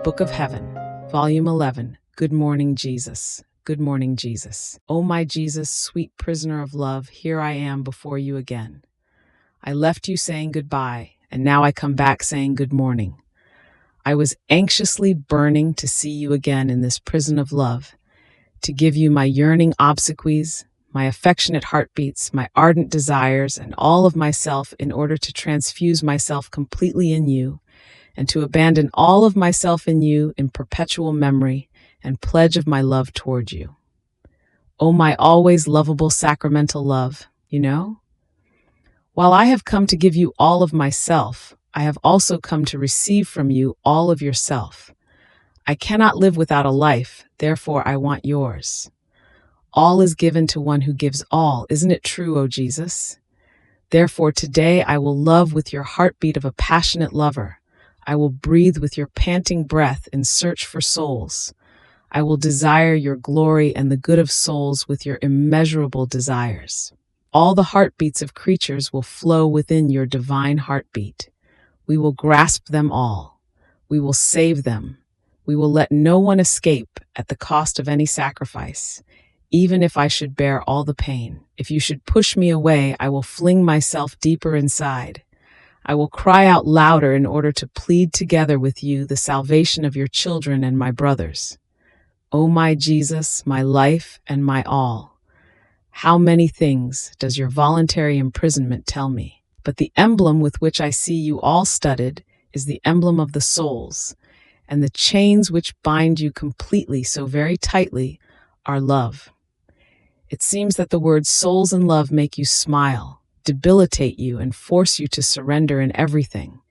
Book of Heaven, Volume 11. Good morning, Jesus. Good morning, Jesus. O my Jesus, sweet prisoner of love, here I am before you again. I left you saying goodbye, and now I come back saying good morning. I was anxiously burning to see you again in this prison of love, to give you my yearning obsequies, my affectionate heartbeats, my ardent desires, and all of myself in order to transfuse myself completely in you, and to abandon all of myself in you in perpetual memory and pledge of my love toward you. Oh, my always lovable sacramental love, While I have come to give you all of myself, I have also come to receive from you all of yourself. I cannot live without a life, therefore I want yours. All is given to one who gives all, isn't it true, O Jesus? Therefore today I will love with your heartbeat of a passionate lover. I will breathe with your panting breath in search for souls. I will desire your glory and the good of souls with your immeasurable desires. All the heartbeats of creatures will flow within your divine heartbeat. We will grasp them all. We will save them. We will let no one escape at the cost of any sacrifice. Even if I should bear all the pain, if you should push me away, I will fling myself deeper inside. I will cry out louder in order to plead together with you the salvation of your children and my brothers. O my Jesus, my life and my all. How many things does your voluntary imprisonment tell me? But the emblem with which I see you all studded is the emblem of the souls, and the chains which bind you completely so very tightly are love. It seems that the words souls and love make you smile, debilitate you, and force you to surrender in everything.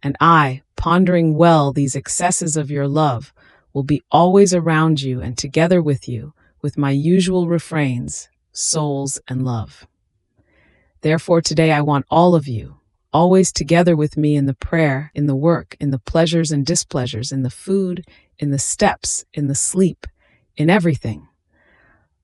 And I, pondering well these excesses of your love, will be always around you and together with you, with my usual refrains, souls and love. Therefore today I want all of you, always together with me in the prayer, in the work, in the pleasures and displeasures, in the food, in the steps, in the sleep, in everything.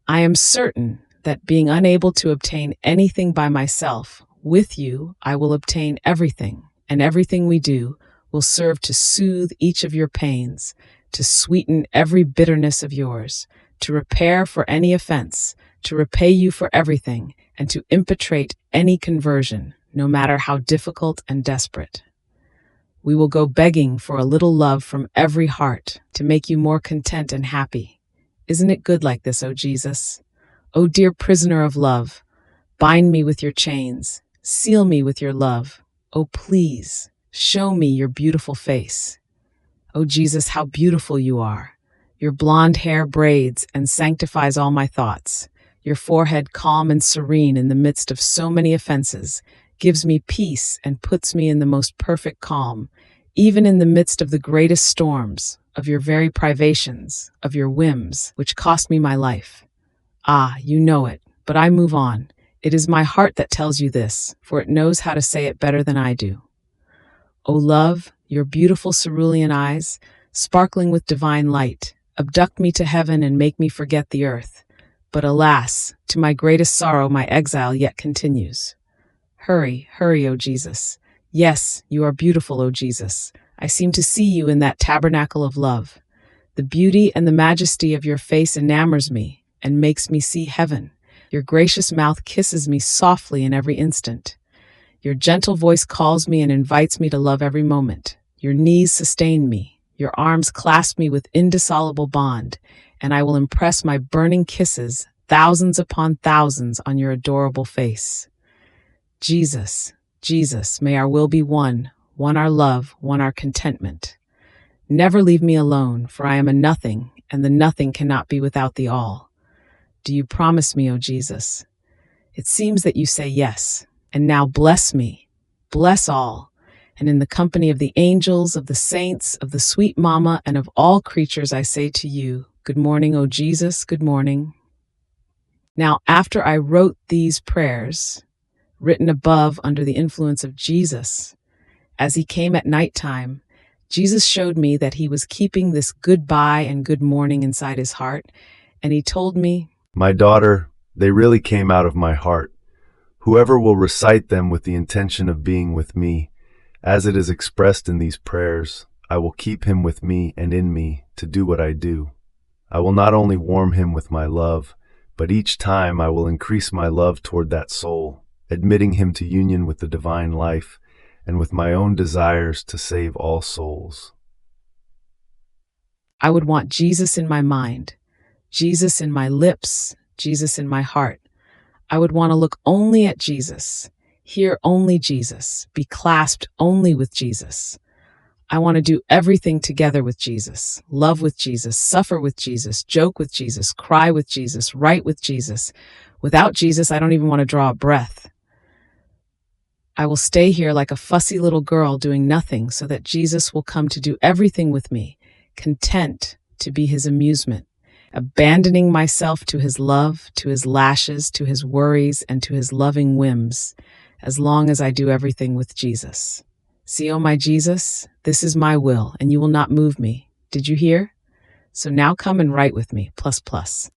I am certain that being unable to obtain anything by myself, with you I will obtain everything, and everything we do will serve to soothe each of your pains, to sweeten every bitterness of yours, to repair for any offense, to repay you for everything, and to impetrate any conversion, no matter how difficult and desperate. We will go begging for a little love from every heart to make you more content and happy. Isn't it good like this, O Jesus? O dear prisoner of love, bind me with your chains, seal me with your love. O please, show me your beautiful face. O Jesus, how beautiful you are. Your blonde hair braids and sanctifies all my thoughts. Your forehead, calm and serene in the midst of so many offenses, gives me peace and puts me in the most perfect calm, even in the midst of the greatest storms, of your very privations, of your whims, which cost me my life. Ah, you know it, but I move on. It is my heart that tells you this, for it knows how to say it better than I do. O love, your beautiful cerulean eyes, sparkling with divine light, abduct me to heaven and make me forget the earth. But alas, to my greatest sorrow my exile yet continues. Hurry, hurry, O Jesus. Yes, you are beautiful, O Jesus. I seem to see you in that tabernacle of love. The beauty and the majesty of your face enamors me and makes me see heaven. Your gracious mouth kisses me softly in every instant. Your gentle voice calls me and invites me to love every moment. Your knees sustain me. Your arms clasp me with indissoluble bond, and I will impress my burning kisses, thousands upon thousands, on your adorable face. Jesus, Jesus, may our will be one our love, one our contentment. Never leave me alone, for I am a nothing, and the nothing cannot be without the all. Do you promise me, O Jesus? It seems that you say yes, and now bless me, bless all, and in the company of the angels, of the saints, of the sweet Mama, and of all creatures I say to you, good morning, O Jesus, good morning. Now, after I wrote these prayers, written above under the influence of Jesus, as he came at nighttime, Jesus showed me that he was keeping this goodbye and good morning inside his heart, and he told me, My daughter, they really came out of my heart. Whoever will recite them with the intention of being with me, as it is expressed in these prayers, I will keep him with me and in me to do what I do. I will not only warm him with my love, but each time I will increase my love toward that soul, admitting him to union with the divine life and with my own desires to save all souls. I would want Jesus in my mind, Jesus in my lips, Jesus in my heart. I would want to look only at Jesus, hear only Jesus, be clasped only with Jesus. I want to do everything together with Jesus, love with Jesus, suffer with Jesus, joke with Jesus, cry with Jesus, write with Jesus. Without Jesus, I don't even want to draw a breath. I will stay here like a fussy little girl doing nothing so that Jesus will come to do everything with me, content to be his amusement, abandoning myself to his love, to his lashes, to his worries, and to his loving whims, as long as I do everything with Jesus. See, oh my Jesus, this is my will, and you will not move me. Did you hear? So now come and write with me, plus plus.